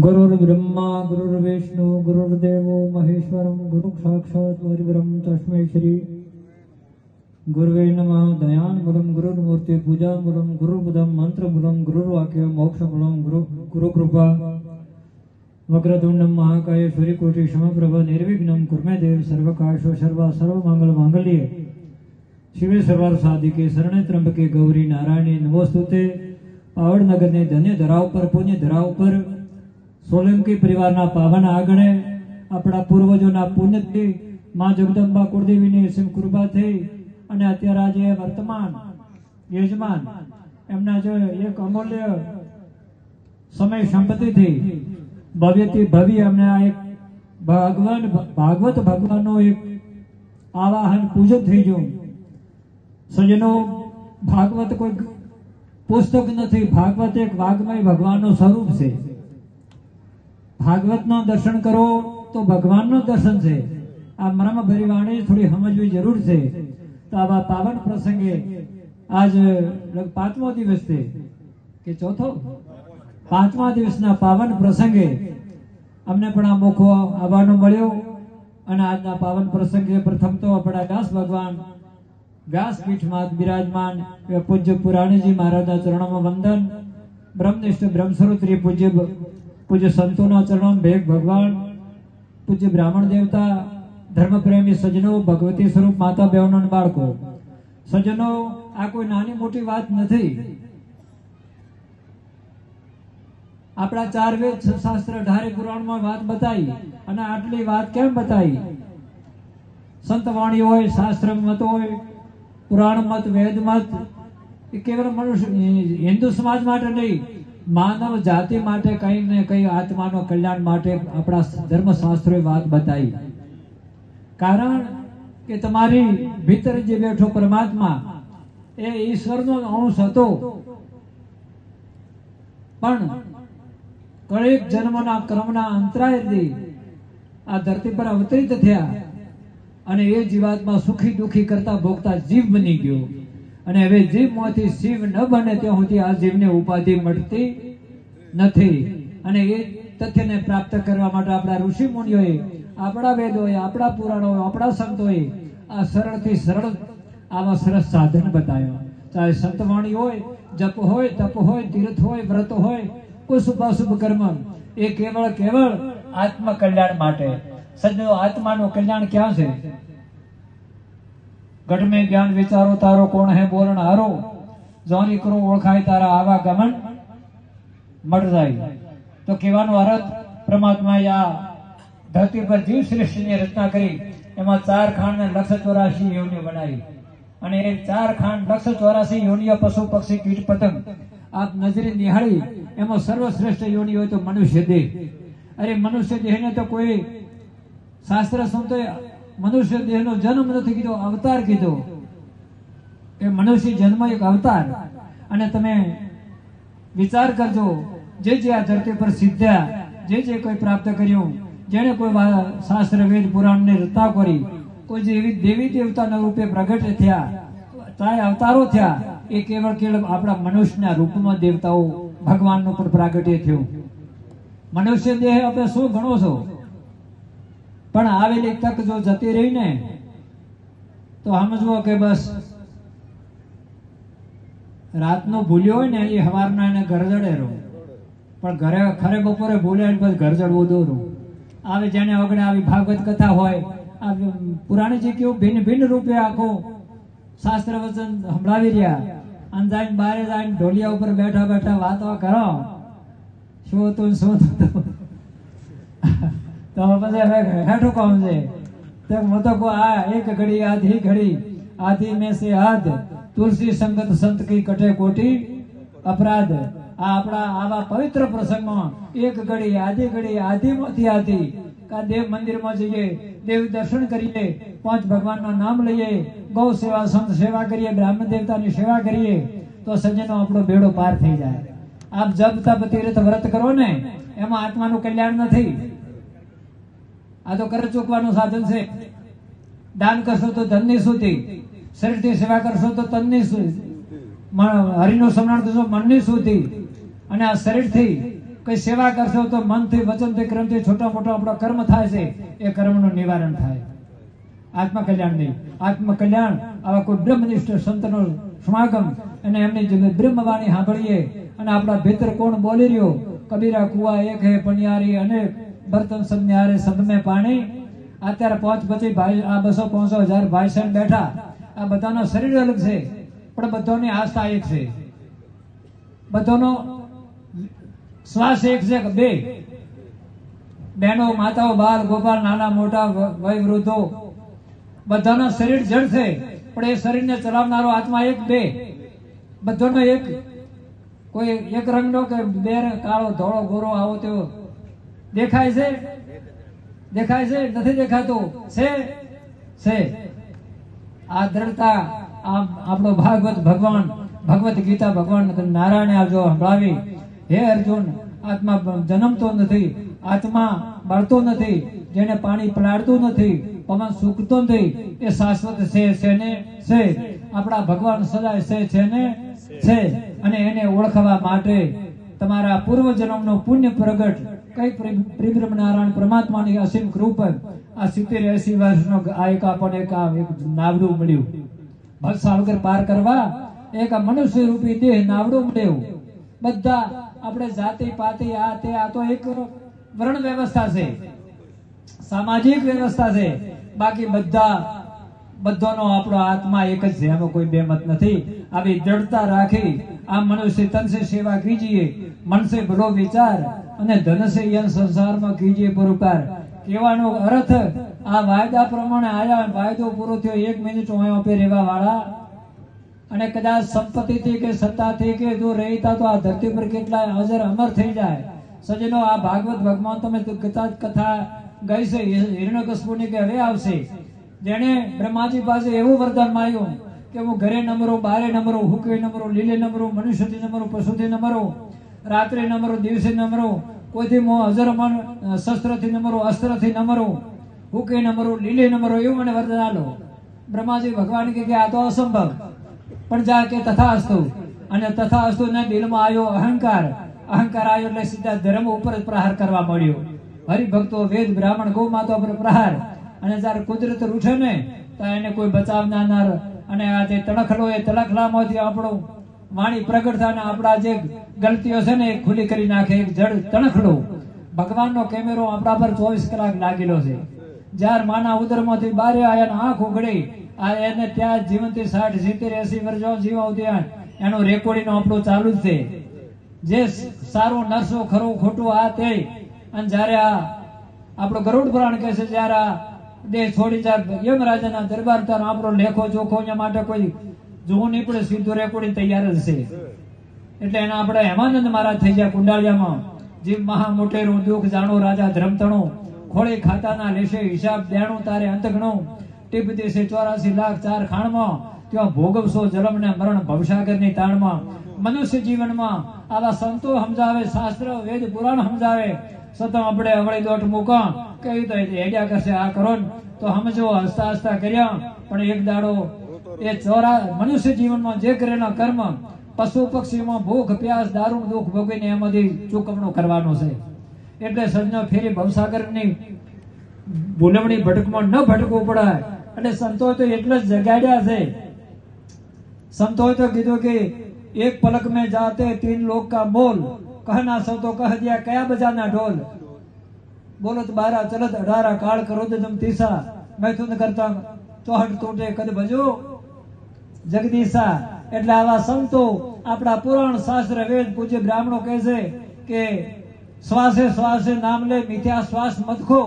गुरुर्ब्रह्मा गुरुर्विष्णु गुरुर्देवो महेश्वरम गुरु साक्षात् परब्रह्म तस्मै श्री गुरुवे नमः। दयान्मूलम गुरुर्मूर्ति पूजामूलम गुरुपदम मंत्रमूलम गुरुर्वाक्य मोक्षमूलम गुरु कृपा वक्रतुंडम महाकाय सूर्यकोटि समप्रभ निर्विघ्नं कुर्मे देव सर्वकार्येषु सर्वमंगल मांगल्ये शिवे सर्वार्थ साधिके शरणे त्र्यंबके गौरी नारायणी नमोस्तुते। पावड़नगर ने धन्य धराव पर पुण्य धराव पर सोलंकी परिवारना पावन आंगणे अपना पूर्वजोना पुण्यથી मां जगदंबा कुलदेवीની અસીમ કૃપા થઈ અને અત્યારે આજે વર્તમાન યજમાન એમના જો એક અમૂલ્ય સમય સંપત્તિથી ભવ્યથી ભવ્ય અમને આ એક ભાગવત ભગવાનનો એક આવાહન પૂજન થઈ ગયું। સજ્જનો ભાગવત કોઈ પુસ્તક નથી, ભાગવત એક વાગ્મય ભગવાનનું સ્વરૂપ છે। ભાગવતનો દર્શન કરો તો ભગવાનનું દર્શન છે। આ મર્મ ભરી વાણી થોડી સમજવી જરૂર છે। તો આવા પાવન પ્રસંગે આજ પાંચમો દિવસ છે કે ચોથો, પાંચમા દિવસના પાવન પ્રસંગે અમને પણ આ મોકો આવવાનો મળ્યો અને આજના પાવન પ્રસંગે પ્રથમ તો આપણા વ્યાસ ભગવાન વ્યાસપીઠમાં બિરાજમાન પૂજ્ય પુરાણીજી મહારાજના ચરણોમાં વંદન, બ્રહ્મનિષ્ઠ બ્રહ્મસ્વરૂપ પૂજ્ય સંતોના ચરણોમાં ભેગ ભગવાન, પૂજ્ય બ્રાહ્મણ દેવતા, ધર્મપ્રેમી સજ્જનો, ભગવતી સ્વરૂપ માતા બહેનો અને બાળકો સજ્જનો, આ કોઈ નાની મોટી વાત નથી। આપણા 4 વેદ શાસ્ત્ર 18 પુરાણમાં વાત બતાવી અને આટલી વાત કેમ બતાવી? સંત વાણી હોય, શાસ્ત્ર મત હોય, પુરાણ મત, વેદ મત એ કેવળ મનુષ્ય હિન્દુ સમાજ માટે નહીં, માનવ જાતિ માટે કઈ ને કઈ આત્માનો કલ્યાણ માટે આપણા ધર્મશાસ્ત્રોએ વાત બતાવી। કારણ કે તમારી ભીતર જે બેઠો પરમાત્મા એ ઈશ્વરનો અંશ હતો, પણ કળિયુગ જન્મના ક્રમના અંતરાયથી આ ધરતી પર અવતરિત થયા અને એ જીવાત્મા સુખી દુખી કરતા ભોગતા જીવ બની ગયો અને હવે જીવમાંથી શિવ ન બને ત્યાં સુધી આ જીવને ઉપાધિ મળતી નથી। અને એ તથ્યને પ્રાપ્ત કરવા માટે આપણા ઋષિ મુનિઓએ, આપણા વેદોએ, આપણા પુરાણોએ, આપણા સંતોએ આ સરળથી સરળ આવા સરસ સાધન બતાવ્યા। ચાહે સંતવાણી હોય, જપ હોય, તપ હોય, તીર્થ હોય, વ્રત હોય, કોઈ શુભાશુભ કર્મ, એ કેવળ આત્મ કલ્યાણ માટે। સજ્જનો, આત્માનું કલ્યાણ ક્યાં છે? ઘટ મેં જ્ઞાન વિચારો તારો કોણ હે બોલણ હારો, જોની કરો ઓળખાય તારા આવા ગમન મળ જાય। તો કહેવાનો અર્થ, પરમાત્માએ આ ધરતી પર જીવ સૃષ્ટિની રચના કરી, એમાં 4 ખાંડ ને 184 યોનિઓ બનાવી અને એ 4 ખાંડ 184 યોનિઓ પશુ પક્ષી કીટ પતંગ આપ નજરે નિહાળી એમાં સર્વશ્રેષ્ઠ યોનિ હોય તો મનુષ્ય દેહ। અરે મનુષ્ય દેહને તો કોઈ શાસ્ત્ર સંતોએ મનુષ્ય દેહનો જન્મ નથી કીધો, અવતાર કીધો। એ મનુષ્ય જન્મ એક અવતાર। અને તમે વિચાર કરજો, જે આ ધરતી પર સિદ્ધ્યા, જે કોઈ પ્રાપ્ત કર્યું, જેને કોઈ શાસ્ત્ર વેદ પુરાણને રચના કરી, કોઈ જે એવી દેવી દેવતાના રૂપે પ્રગટ થયા, ચાહે અવતારો થયા, એ કેવળ આપણા મનુષ્યના રૂપમાં દેવતાઓ ભગવાનનું પણ પ્રાગટ્ય થયું। મનુષ્ય દેહ આપણે શું ગણો છો? પણ આવેલી તક જો જતી રહી ને તો સમજવો કે બસ રાતનો ભૂલ્યો હોય ને એ સવારના એને ગરજડે રહો, પણ ઘરે ખરે બપોરે ભૂલે પછી ગરજડવું દોરું આવે। જેને વગડે આવી ભાગવત કથા હોય, આ પુરાણીજી કેવું ભિન્ન ભિન્ન રૂપે આખું શાસ્ત્ર વચન સંભળાવી રહ્યા અને જાય બારે જાય ઢોલિયા ઉપર બેઠા બેઠા વાતો કરો, શું હતું શું થતું, તો પછી હવે હેઠું કોમ છે? તો હું તો કહું, આ એક ઘડી આધી ઘડી આધી મેં સે હાથ, તુલસી સંગત સંત કી કટે કોટી અપરાધ। આ આપણા આવા પવિત્ર પ્રસંગમાં એક ઘડી આધીમાંથી આધી કા દેવ મંદિરમાં જઈએ, દેવ દર્શન કરીએ, 5 ભગવાનના નામ લઈએ, ગૌ સેવા, સંત સેવા કરીએ, બ્રાહ્મણ દેવતાની સેવા કરીએ, તો સજ્જનો આપણો બેડો પાર થઈ જાય। આપ જપ તપ તીર્થ વ્રત કરો ને એમાં આત્માનું કલ્યાણ નથી, આ તો કર ચૂકવાનું સાધન છે। દાન કરશો તો ધનની શુદ્ધિ, શરીરથી સેવા કરશો તો તનની શુદ્ધિ, હરિનું સ્મરણ કરશો મનની શુદ્ધિ, અને આ શરીરથી કઈ સેવા કરશો તો મનથી, વચનથી, કર્મથી છોટા મોટા આપણો કર્મ થાય છે, એ કર્મનું નિવારણ થાય. આત્મકલ્યાણ નહીં. આત્મકલ્યાણ આવા કોઈ બ્રહ્મનિષ્ઠ સંતનો સમાગમ અને એમની જે બ્રહ્મવાણી સાંભળીએ અને આપણા ભીતર કોણ બોલી રહ્યો, કબીરા કુવા એક હે પણિયારી અનેક બર્તન સબ ન્યારે સબ મેં પાણી. અત્યારે 5 પછી ભાઈ આ 200-500 ભાઈસન બેઠા, આ બધાનો શરીર અલગ છે પણ બધાની આસ્થા એક છે, બધાનો શ્વાસ એક છે કે બે. બહેનો, માતાઓ, બાલ, ગોપાલ, નાના મોટા, વય વૃદ્ધો, બધાનો શરીર જડ છે પણ એ શરીરને ચલાવનારો આત્મા એક બે, બધાનો એક. કોઈ એક રંગનો કે બે રંગ, કાળો, ધોળો, ગોરો, આવો તેવો દેખાય છે? દેખાય છે? નથી દેખાતો? છે. આ દ્રઢતા આપણો ભાગવત ભગવાન, ભગવત ગીતા ભગવાન નારાયણે આ જો સંભળાવી, હે અર્જુન, આત્મા જન્મતો નથી, આત્મા બળતો નથી, જેને પાણી પલાળતું નથી, પવન સૂકતો નથી, એ શાશ્વત છે ને છે. આપણા ભગવાન સદાય છે ને છે. અને એને ઓળખવા માટે તમારા પૂર્વ જન્મનું પુણ્ય પ્રગટ કઈ પરિબ્રહ્મ નારાયણ પરમાત્માની અસીમ કૃપા, આ 70-80 વર્ષનો આ એક આપણને એક નાવડું મળ્યું. ભવસાગર પાર કરવા એક મનુષ્ય રૂપી દેહ નાવડું મળ્યું. બધા આપણે જાતિ પાતિ આ તે, આ તો એક વર્ણ વ્યવસ્થા છે, સામાજિક વ્યવસ્થા છે. બાકી બધાનો આપણો આત્મા એક જ છે, એમાં કોઈ બેમત નથી. આવી દ્રઢતા રાખી આ મનુષ્ય તન સે સેવા કીજીએ, મન સે ભલો વિચાર અને ધન સે યન સંસારમાં કીજીએ પુરકાર. કહેવાનો અર્થ, આ વાયદા પ્રમાણે આયા, વાયદો પૂરો થયો, 1 મિનિટ અહીંયા પે રહેવા વાળા, અને કદાચ સંપત્તિથી કે સત્તાથી કે જો રહેતા તો આ ધરતી પર કેટલા અજર અમર થઈ જાય. સજનો, આ ભાગવત ભગવાન તમે કથા ગઈ છે હિરણ્યકશિપુની કે હવે આવશે, જેને બ્રહ્માજી પાસે એવું વરદાન માંગ્યું કે હું ઘરે ન મરું, બારે ન મરું, હુકે ન મરું, લીલે ન મરું, મનુષ્યથી ન મરું, પશુથી ન મરું, રાત્રે ન મરું, દિવસે ન મરું, કોઈથી અજર મન શસ્ત્રથી ન મરું, અસ્ત્રથી ન મરું, હુકે ન મરું, લીલે ન મરું, એવું મને વરદાન આલો. બ્રહ્માજી ભગવાન કે આ તો અસંભવ, પણ જા કે તથાસ્તુ. અને તથાસ્તુ ને દિલમાં આવ્યો અહંકાર આવ્યો એટલે સીધા ધર્મ ઉપર જ પ્રહાર કરવા મળ્યો. હરિભક્તો, વેદ, બ્રાહ્મણ, ગૌ માતા પર પ્રહાર. અને જયારે કુદરત રૂઠે ને તો એને કોઈ બચાવનાર, અને આ જે તણખલો, એ તણખલામાંથી આપણું વાણી પ્રગટ થાય, આપણા જે ગલતીઓ છે ને એ ખુલ્લી કરી નાખે. એક જડ તણખલો, ભગવાનનો કેમેરો આપણા પર 24 કલાક લાગેલો છે. જ્યારે માના ઉદરમાંથી બહાર આવ્યા ને આંખ ઉઘડી, આ એને ત્યાં જીવનથી 60, 70, 80 વર્ષ જીવા ઉદ્યાન એનું રેકોર્ડિંગ આપણું ચાલુ જ છે. જે સારું નરસો ખરું ખોટું આ તે. અને જયારે આ આપણો ગરુડ પુરાણ કહે છે, જયારે આ દેહ છોડી જાય યમરાજાના દરબાર, ત્યારે આપણો લેખો જોખો એના માટે કોઈ જોવું નહીં પડે, સીધું રેકોર્ડિંગ તૈયાર જ છે. એટલે એના આપણે હેમાનંદ મહારાજ થઈ ગયા કુંડાળિયામાં, જીવ મહા મોટેરું દુઃખ જાણો રાજા ધર્મતણું, ખોળે ખાતાના લેશે હિસાબ દેણું, તારે અંતગણું, ટીપ દેશે 84 લાખ 4 ખાણમાં, ત્યાં ભોગવશો જલમ ને મરણ ભવસાગરની તાણમાં. મનુષ્ય જીવનમાં આવા સંતો સમજાવે, શાસ્ત્ર વેદ પુરાણ સમજાવે, છતાં આપણે અવળી દોટ મૂકા કઈ તો હેડ્યા કરશે, આ કરો તો સમજો, હસતા હસતા કર્યા. પણ એક દાડો એ મનુષ્ય જીવનમાં જે કરેલા કર્મ, પશુ પક્ષીમાં ભૂખ પ્યાસ દારૂ દુઃખ ભોગવીને એમાંથી ચૂકવણું કરવાનું છે. એટલે સજ્જનો ફેરી ભવસાગરની ભૂલવણી ભટકમાં ન ભટકવું પડે. અને સંતોએ તો એટલે જ જગાડ્યા છે. સંતોએ તો કીધું કે એક પલક में जाते 3 लोग का मोल, कहना सो तो कह दिया कया बजाना ढोल, बोलत 12 चलत 18 काल करो दे तुम तीसा, मैथुन करता ચોહટ તૂટે કદ ભજો જગદીશા. એટલે આવા સંતો આપણા પુરાણ શાસ્ત્ર વેદ પૂજ્ય બ્રાહ્મણો કહે છે કે શ્વાસે શ્વાસે નામ લે મિથ્યા શ્વાસ મત ખો,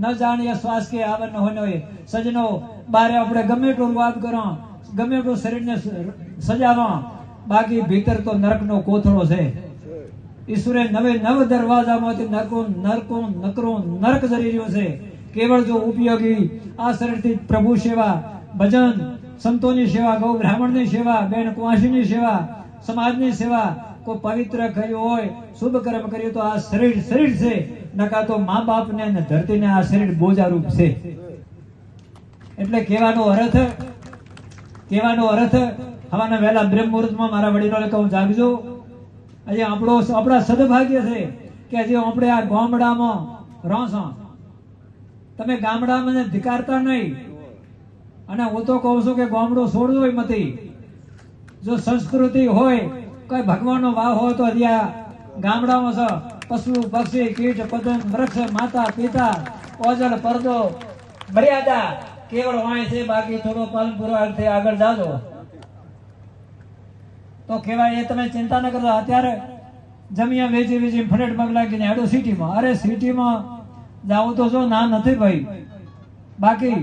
ન જાણીએ શ્વાસ કે આવન હોય. સજનો, બારે આપણે ગમે એટલું વાત કરો, ગમે એટલું શરીરને સજાવા, બાકી ભીતર તો નરકનો કોથળો છે. ઈશ્વરે 9 દરવાજામાંથી નકરું નરક જરી રહ્યું છે. કેવળ જો ઉપયોગી આ શરીરથી પ્રભુ સેવા, ભજન, સંતોની સેવા, ગૌ બ્રાહ્મણની સેવા, બેન કુંવાસીની સેવા, સમાજની સેવા, કોઈ પવિત્ર કર્યું હોય, શુભ કર્મ કર્યું, તો આ શરીર છે. નકા તો મા બાપને અને ધરતીને આ શરીર બોજારૂપ છે. એટલે કહેવાનો અર્થ હવાના વહેલા બ્રહ્મ મુહૂર્તમાં મારા વડીલોને કહું, જાગજો, હજી આપણા સદભાગ્ય છે કે હજી આપણે આ ગામડામાં રહો છો. તમે ગામડામાં ધિકારતા નહીં. અને હું તો કહું છું કે ગામડું છોડવું હોય મતી. જો સંસ્કૃતિ હોય, કઈ ભગવાનનો વાવ હોય તો હજી આ ગામડામાં છે. પશુ પક્ષી કીટ પતંગ વૃક્ષ માતા પિતા ઓજલ પરદો મર્યાદા કેવળ વાય છે. બાકી થોડો પાલનપુર આગળ જાજો તો કહેવાય એ તમે ચિંતા ન કરતા. અત્યારે જમીયા વેચી ફટેટ પગ લાગીને હેડો સિટીમાં. અરે સિટીમાં જાવું તો જો ના નથી ભાઈ. બાકી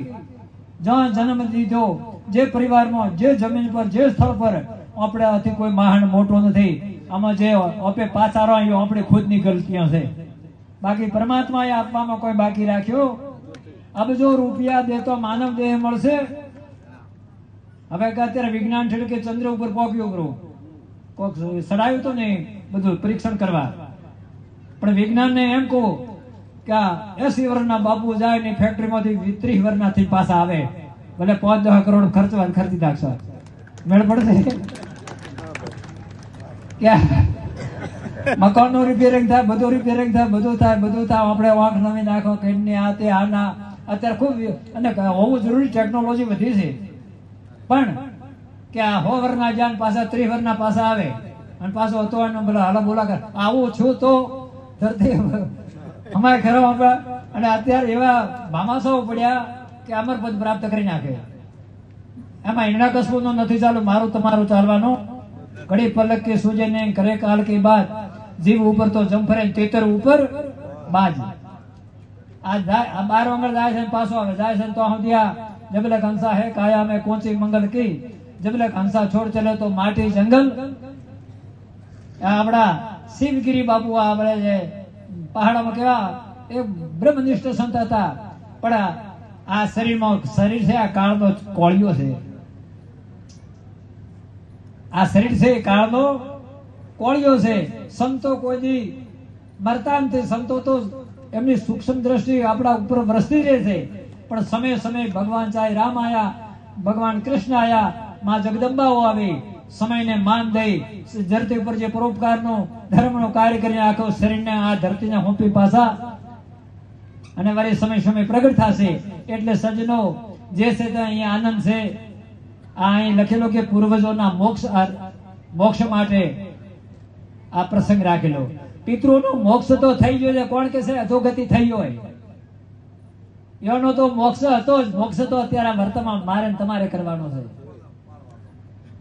જ્યાં જન્મ લીધો જે પરિવારમાં જે જમીન પર જે સ્થળ પર આપણે આથી કોઈ મહાન મોટો નથી. આમાં જે આપે પાછારો આવ્યો આપણી ખુદની ગલતીઓ છે. બાકી પરમાત્માએ આપવામાં કોઈ બાકી રાખ્યો. અબજો રૂપિયા દેતો માનવ દેહ મળશે. હવે અત્યારે વિજ્ઞાન છે કે ચંદ્ર ઉપર પહોંચ્યું કરું કોક સડાયું તો નહીં બધું પરીક્ષણ કરવા. પણ વિજ્ઞાનને એમ કહું કે 80 વર્ષના બાપુ જાય ને ફેક્ટરીમાંથી 30 વર્ષનાથી પાછા આવે. ભલે 5-10 કરોડ ખર્ચી નાખશે. મેળ પડશે મકાન નું રિપેરિંગ થાય, બધું રિપેરિંગ થાય, બધું થાય. આપણે વાંક નવી નાખો કિડની આ તે આના અત્યારે ખૂબ અને હોવું જરૂરી. ટેકનોલોજી વધી છે પણ કે આ 100 વર્ષના જાન પાછા 30 વર્ષના પાછા આવે અને પાછો હતો હાલા બોલા કર આવું છું તો ધરતી અમારે ખરો અને અત્યારે એવા ભામાસાઓ પડ્યા કે અમરપદ પ્રાપ્ત કરી નાખે. એમાં ઈંડા કસબું નો નથી ચાલુ, મારું તમારું ચાલવાનું. ઘડી પલક કે સૂજે ને કરે કાલ की बात, जीव ऊपर तो जमफरे तेतर ऊपर बाज. આ 12 મંગળ જાય છે પાછો આવે જાય છે તો હંધિયા જબલક હંસા હે કાયા में कोची मंगल की, जबलक हंसा छोड़ चले तो माटी जंगल. આપણા શિવગીરી બાપુ આપણે જે પહાડોમાં કેવા એક બ્રહ્મનિષ્ઠ સંત હતા. પણ આ શરીર છે આ કાળનો કોળિયો છે. આ શરીર છે કાળનો કોળિયો છે. સંતો કોઈ મરતા નથી. સંતો તો એમની સૂક્ષ્મ દ્રષ્ટિ આપણા ઉપર વરસતી રહે છે. પણ સમય ભગવાન ચાહે રામ આયા, ભગવાન કૃષ્ણ આયા, માં જગદંબાઓ આવી, સમયને માન દઈ ધરતી ઉપર જે પરોપકારનો ધર્મનો કાર્ય કરીને આખો શરીરને આ ધરતીને હોંપી પાછા અને વળી સમય પ્રગટ થશે. એટલે સજ્જનો જે છે તે અહીંયા આનંદ છે. આ અહીં લખેલો કે પૂર્વજોના મોક્ષ માટે આ પ્રસંગ રાખેલો. પિતૃનો મોક્ષ તો થઈ ગયો છે. કોણ કે છે અધોગતિ થઈ હોય એનો તો મોક્ષ હતો જ. મોક્ષ તો અત્યારે વર્તમાન મારે તમારે કરવાનો છે.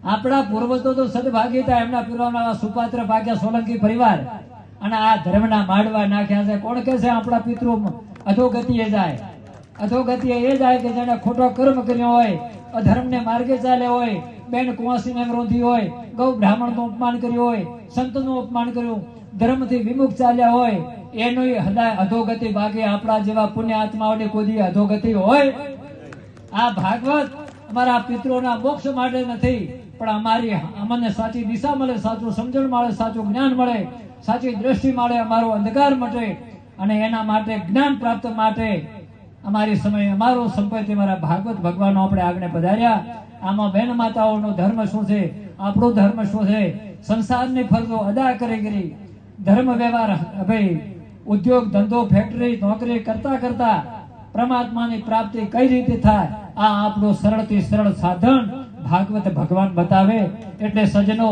આપણા પૂર્વજો તો સદભાગીતા એમના પૂર્વના સુપાત્ર ભાગ્યા સોલંકી પરિવાર અને આ ધર્મના માડવા નાખ્યા છે. કોણ કે છે આપણા પિતૃ અધોગતિએ જાય? અધોગતિએ એ જાય કે જેને ખોટો કર્મ કર્યો હોય, અધર્મને માર્ગે ચાલ્યો હોય, બેન કુંવાસીને રોંધી હોય, ગૌ બ્રાહ્મણનું અપમાન કર્યું હોય, સંતનું અપમાન કર્યું, ધર્મથી વિમુખ ચાલ્યા હોય, એનું હદાય અધોગતિ. બાકી આપણા જેવા પુણ્ય આત્માઓની કોઈ અધોગતિ હોય? આ ભાગવત અમારા પિતૃઓના મોક્ષ માટે નથી, પણ અમને સાચી દિશા મળે, સાચું સમજણ મળે, સાચું જ્ઞાન મળે, સાચી દ્રષ્ટિ મળે, અમારો અંધકાર મટે અને એના માટે જ્ઞાન પ્રાપ્ત માટે અમારી સમય અમારો સંપત્તિ મારા ભાગવત ભગવાન આપણે આગળ પધાર્યા. આમાં બેન માતાઓનો ધર્મ શું છે, આપણો ધર્મ શું છે, સંસારની ફરજો અદા કરી ધર્મ વ્યવહાર ભાઈ ઉદ્યોગ ધંધો ફેક્ટરી નોકરી કરતા પરમાત્માની પ્રાપ્તિ કઈ રીતે થાય, આ આપણું સરળથી સરળ સાધન ભાગવત ભગવાન બતાવે. એટલે સજ્જનો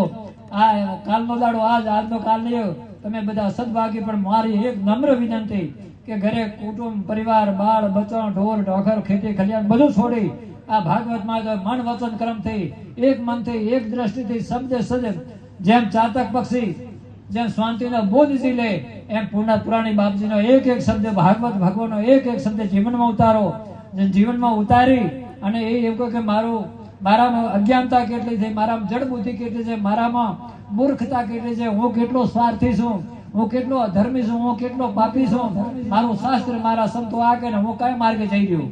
આ કાલનો દાડો આજનો કાલ નહીં. તમે બધા સદભાગી, પણ મારી એક નમ્ર વિનંતી કે ઘરે કુટુંબ પરિવાર બાળ બચ્ચા ઢોર ઢોખર ખેતી ખલિયાણ બધું છોડી આ ભાગવતમાં મન વચન કર્મથી એક મનથી એક દ્રષ્ટિથી શબ્દ સજન જેમ ચાતક પક્ષી જેમ શાંતિનો બોધ લે એમ પુરાણી બાપજીનો એક શબ્દ ભાગવત ભગવાનનો એક શબ્દ જીવનમાં ઉતારો. જીવનમાં ઉતારી અને એમ કહો કે મારામાં અજ્ઞાનતા કેટલી છે, મારામાં જડ બુદ્ધિ કેટલી છે, મારામાં મૂર્ખતા કેટલી છે, હું કેટલો સ્વાર્થી છું, હું કેટલો અધર્મી છું, હું કેટલો પાપી છું, મારું શાસ્ત્ર મારા સંતો આ કે હું કઈ માર્ગે જઈ રહ્યો.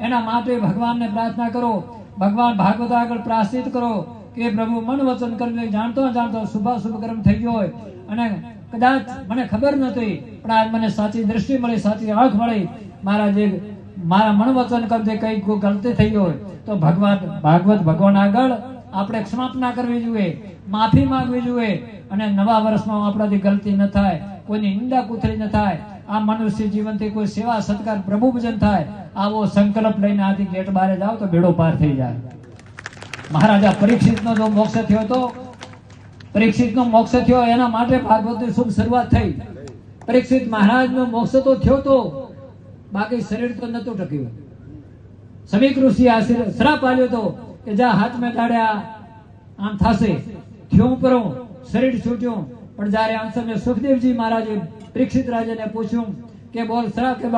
એના માટે ભગવાનને પ્રાર્થના કરો, ભગવાન ભાગવત આગળ પ્રાર્થિત કરો કે પ્રભુ મન વચન કર્મ જાણતો શુભાશુભ કર્મ થઈ ગયો હોય અને કદાચ મને ખબર નથી પણ આજ મને સાચી દ્રષ્ટિ મળી, સાચી આંખ મળી, મારા મન વચન કર્મ કઈ ગલતી થઈ હોય તો ભાગવત ભગવાન આગળ આપણે ક્ષમાપના કરવી જોઈએ, માફી માંગવી જોઈએ, અને નવા વર્ષમાં આપણાથી ગલતી ન થાય, કોઈની નિંદા કુથરી ન થાય, આ મનુષ્ય જીવનથી કોઈ સેવા સત્કાર પ્રભુ ભજન થાય, આવો સંકલ્પ લઈને આથી ગેટ બહાર જાઓ તો બેડો પાર થઈ જાય. મહારાજા પરીક્ષિતનો જો મોક્ષ થયો તો, પરીક્ષિતનો મોક્ષ થયો એના માટે ભાગવતની શુભ શરૂઆત થઈ. પરીક્ષિત મહારાજનો મોક્ષ તો થયો તો, બાકી શરીર તો નતું ટક્યું. સમીક ઋષિ શ્રાપ આલ્યો તો કે જા હાથ મેં દાડ્યા આમ થાશે, થયું પરો શરીર છૂટ્યું. પણ જયારે અંશને સુખદેવજી મહારાજે પરીક્ષિત રાજાને પૂછ્યું કે બોલ શ્રાપ કે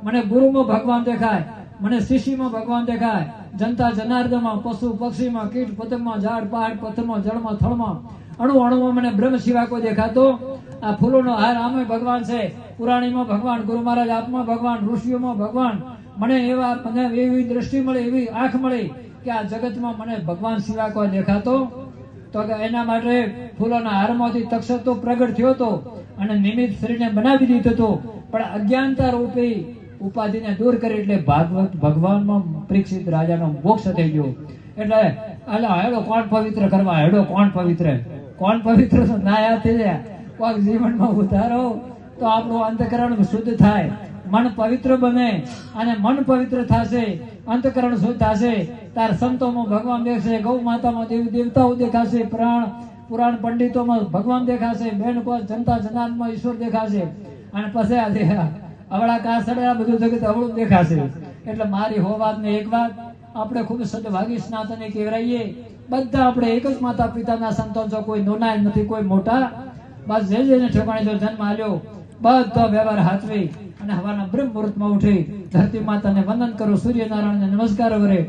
મને ગુરુમાં ભગવાન દેખાય, મને શિષ્યમાં ભગવાન દેખાય, જનતા જનાર્દનમાં, પશુ પક્ષીમાં, કીટ પતંગમાં, ઝાડ પહાડ પથ્થરમાં, જળમાં થળમાં, અણુ અણુમાં મને બ્રહ્મ સિવાય કોઈ દેખાતો. આ ફૂલોનો હાર આમે ભગવાન છે, પુરાણીમાં ભગવાન, ગુરુ મહારાજ આપમાં ભગવાન, ઋષિઓમાં ભગવાન. મને એવી દ્રષ્ટિ મળી, એવી આંખ મળી કે આ જગતમાં મને ભગવાન સિવાય કોઈ દેખાતો. તો એના માટે ફૂલોના હારમાંથી તક્ષક તો પ્રગટ થયો હતો અને નિમિત્ત શરીરને બનાવી દીધો હતો, પણ અજ્ઞાનતા રૂપી ઉપાધિને દૂર કરી એટલે ભાગવત ભગવાનમાં પરીક્ષિત રાજાનો મોક્ષ થઈ ગયો. એટલે હેડો કોણ પવિત્ર કરવા, હેડો કોણ પવિત્ર, કોણ પવિત્ર ના યાદ થઈ જાય. કોઈક જીવનમાં ઉતારો તો આપણું અંતકરણ શુદ્ધ થાય, મન પવિત્ર બને, અને મન પવિત્ર થશે, અંતકરણ શુદ્ધ થશે, તાર સંતોમાં ભગવાન દેખાશે, ગૌ માતામાં દેવી દેવતાઓ દેખાશે, પુરાણ પંડિતોમાં ભગવાન દેખાશે, બેન કો જનતા જનાર્દનમાં ઈશ્વર દેખાશે, અને પછી અવળા કાસડે આ બધું જગત અવળું દેખાશે. એટલે મારી હો વાત ને એક વાત, આપણે ખૂબ સદભાગી સ્નાતને કહેવાઈએ. બધા આપણે એક જ માતા પિતાના સંતાન છો, કોઈ નાના નથી, કોઈ મોટા. બસ જે જેને ઠેકાણે જો જન્મ આલ્યો બધો વ્યવહાર હાચવી અને હવાના બ્રહ્મ મુહૂર્તમાં ઉઠી ધરતી માતાને વંદન કરો, સૂર્યનારાયણને નમસ્કાર કરે,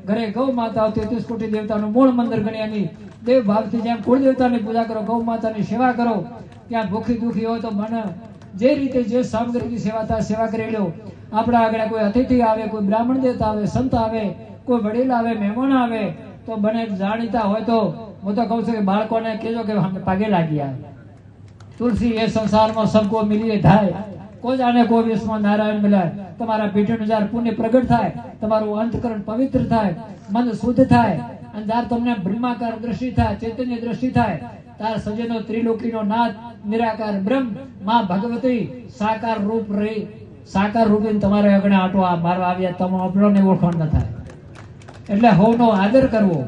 ઘરે ગૌ માતા 33 કોટી દેવતાનું મૂળ મંદિર ગણ્યાની દેવ ભાવથી જેમ કુળ દેવતાની પૂજા કરો, ગૌ માતાની સેવા કરો. ત્યાં ભૂખી દુખી હોય તો મને જે રીતે જે સામગ્રીની સેવા થાય સેવા કરી લો. આપણા આગળ કોઈ અતિથિ આવે, કોઈ બ્રાહ્મણ દેવતા આવે, સંત આવે, કોઈ વડીલ આવે, મહેમાન આવે, તો બને જાણીતા હોય તો હું તો કહું છું કે બાળકોને કહેજો કે પગે લાગ્યા. તુલસી એ સંસારમાં સબકો મિલીએ થાય, કોઈ જાણે કોઈ વિશ્વમાં નારાયણ મિલાય. તમારા પીઠનું જ્યારે પુણ્ય પ્રગટ થાય, તમારું અંતકરણ પવિત્ર થાય, મન શુદ્ધ થાય, અને જ્યારે તમને બ્રહ્માકાર દ્રષ્ટિ થાય, ચૈતન્ય દ્રષ્ટિ થાય, તાર સજનો ત્રિલોકીનો નાથ નિરાકાર બ્રહ્મ માં ભગવતી સાકાર રૂપ રહી, સાકાર રૂપી તમારે આગળ આટો મારવા આવ્યા, તમે આપણને ઓળખાણ ન થાય. એટલે હોનો આદર કરવો.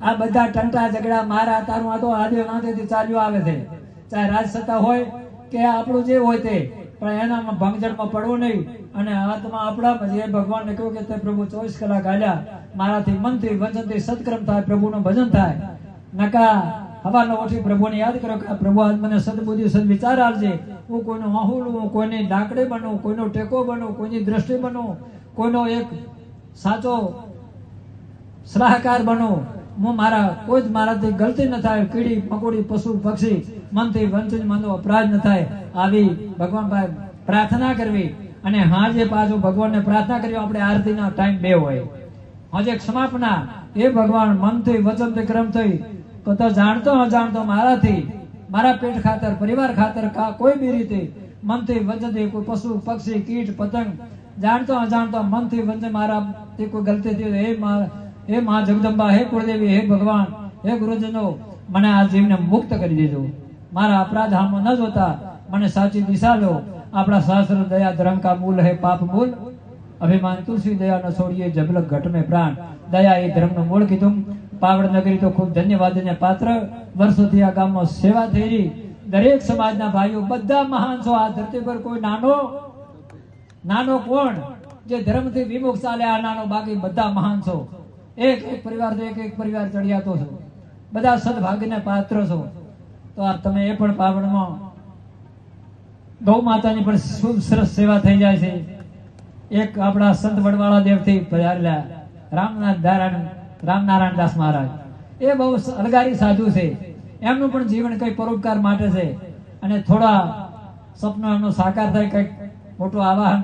આ બધા ટંટા ઝઘડા મારા તારું આ તો આદે નાદેથી ચાલ્યો આવે છે, ચાહે રાજસત્તા હોય કે આપણું જે હોય તે, પણ એનામાં ભંગજળમાં પડવું નહીં. અને આત્મા આપણા જે ભગવાનને કહ્યું કે તે પ્રભુ 24 કલાક આલ્યા, મારાથી મનથી વચનથી સત્કર્મ થાય, પ્રભુનું ભજન થાય. નકા હવાનો ઉઠી પ્રભુને યાદ કરો કે પ્રભુ આજ મને સદબુદ્ધિ સદવિચાર આપજે, હું કોઈનું આહુડું, કોઈની ડાકડી બનું, કોઈનો ટેકો બનું, કોઈની દ્રષ્ટિ બનું, કોઈનો એક સાચો સલાહકાર બનું. હું કોઈ જ મારાથી ગલતી ન થાય, કીડી મકોડી પશુ પક્ષી મનથી વંચિત મનનો અપરાધ ન થાય, આવી ભગવાન પાસે પ્રાર્થના કરવી. અને હાજે પાછું ભગવાનને પ્રાર્થના કરવી. આપણે આરતીના ટાઈમ 2 હોય, હાજે ક્ષમાપના એ ભગવાન મનથી વચનથી ક્રમથી તો જાણતો અજાણતો મારાથી, મારા પેટ ખાતર, પરિવાર ખાતર, કોઈ બી રીતે મનથી વચનથી કોઈ પશુ પક્ષી કીટ પતંગ જાણતો અજાણતો મનથી વચન મારાથી કોઈ ગલતી થઈ, હે મા જગદંબા, હે કુળદેવી, હે ભગવાન, હે ગુરુજનો, મને આ જીવને મુક્ત કરી દેજો. મારા અપરાધ હામાં ન જોતા મને સાચી દિશા લો. આપણા શાસ્ત્ર દયા ધર્મ કા મૂલ હે પાપ મૂલ, અભિમાન તુલસી દયા ન છોડીએ, જબલક ઘટ में प्राण. દયા એ ધર્મનું મૂળ કીધું. પાવડ નગરી તો ખૂબ ધન્યવાદને પાત્ર. વર્ષોથી આ ગામમાં સેવા થઈ રહી. દરેક સમાજના ભાઈઓ બધા મહાન છો. આ ધરતી પર કોઈ નાનો કોણ જે ધર્મથી વિમુખ ચાલે, આ નાનો, બાકી બધા મહાન છો. એક પરિવાર તો એક પરિવાર ચડિયાતો છો, બધા સદભાગ્યને પાત્ર છો. તો આ તમે એ પણ પાવડમાં ગૌ માતાની પણ ખૂબ સરસ સેવા થઈ જાય છે. એક આપણા સંત વડવાળા દેવથી પધારેલા રામનારાયણ દાસ મહારાજ, એ બહુ અલગારી સાધુ છે. એમનું પણ જીવન કઈ પરોપકાર માટે છે, અને થોડા સપનો એમનો સાકાર થાય, કઈક મોટું આવાહન